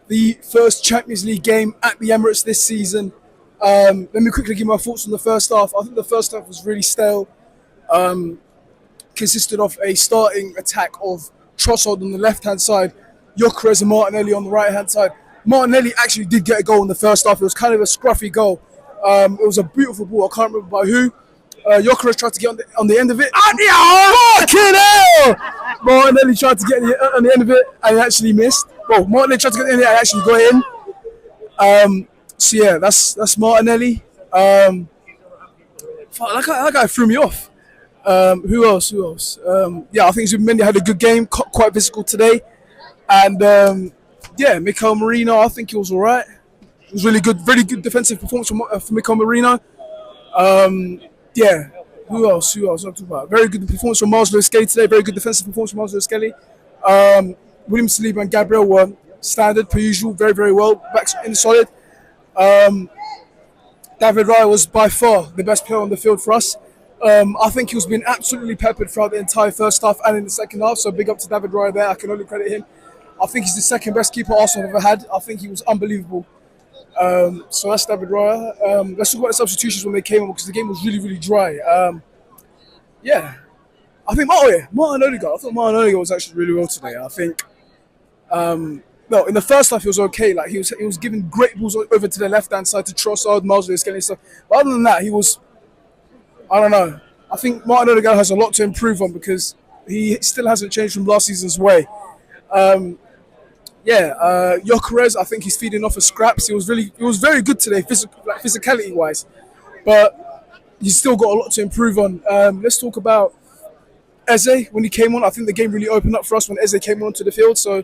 the first Champions League game at the Emirates this season. Let me quickly give my thoughts on the first half. I think the first half was really stale. Consisted of a starting attack of Trossard on the left-hand side, Gyökeres and Martinelli on the right-hand side. Martinelli actually did get a goal in the first half. It was kind of a scruffy goal. It was a beautiful ball. I can't remember by who. Gyökeres tried to get on the end of it. Fucking hell! Martinelli tried to get on the end of it and actually missed. Well, Martinelli tried to get on the end of it and actually got in. So yeah, that's Martinelli. That guy threw me off. Who else? Yeah, I think Zubimendi had a good game, quite physical today. And yeah, Mikel Merino, I think he was all right. It was really good defensive performance for Mikel Merino. Yeah, who else? I'm talking about. Very good performance from Miles Lewis-Skelly today. Very good defensive performance from Miles Lewis-Skelly. William Saliba and Gabriel were standard per usual, very well. Backs in solid. David Raya was by far the best player on the field for us. I think he was being absolutely peppered throughout the entire first half and in the second half. So big up to David Raya there. I can only credit him. I think he's the second best keeper Arsenal have ever had. I think he was unbelievable. So that's David Raya. Let's talk about the substitutions when they came on because the game was really dry. Yeah, I think Martin Odegaard. I thought Martin Odegaard was actually really well today. I think. No, in the first half he was okay. Like he was giving great balls over to the left hand side to Trossard, Miles Lewis-Skelly and stuff. But other than that, he was. I don't know. I think Martin Odegaard has a lot to improve on because he still hasn't changed from last season's way. Gyökeres, I think he's feeding off of scraps. He was very good today, physicality wise, but he's still got a lot to improve on. Let's talk about Eze when he came on. I think the game really opened up for us when Eze came onto the field. So,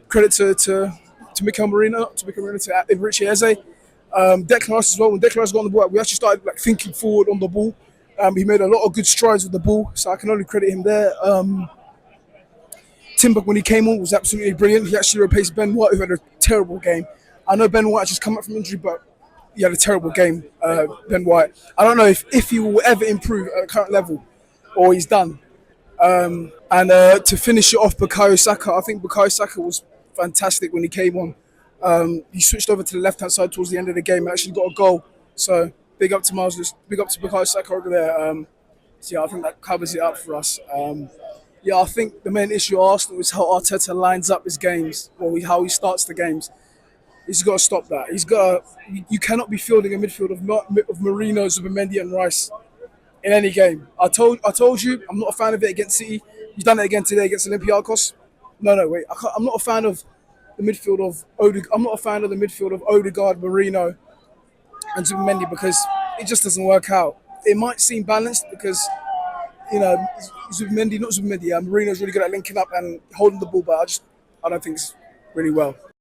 credit to Mikel Merino, to Richie Eze. Declan Rice as well. When Declan Rice got on the ball, we actually started thinking forward on the ball. He made a lot of good strides with the ball, so I can only credit him there. Timber, when he came on, was absolutely brilliant. He actually replaced Ben White, who had a terrible game. I know Ben White just come up from injury, but he had a terrible game, Ben White. I don't know if he will ever improve at the current level or he's done. And to finish it off, Bukayo Saka. I think Bukayo Saka was fantastic when he came on. He switched over to the left-hand side towards the end of the game and actually got a goal. So big up to Bukayo Saka over there. So yeah, I think that covers it up for us. Yeah, I think the main issue at Arsenal is how Arteta lines up his games, or how he starts the games. He's got to stop that. You cannot be fielding a midfield of Merino, Zubimendi, and Rice in any game. I told you, I'm not a fan of it against City. You've done it again today against Olympiacos. No, wait. I'm not a fan of the midfield of Odegaard. I'm not a fan of the midfield of Odegaard, Merino, and Zubimendi because it just doesn't work out. It might seem balanced because. Merino's really good at linking up and holding the ball, but I don't think it's really well.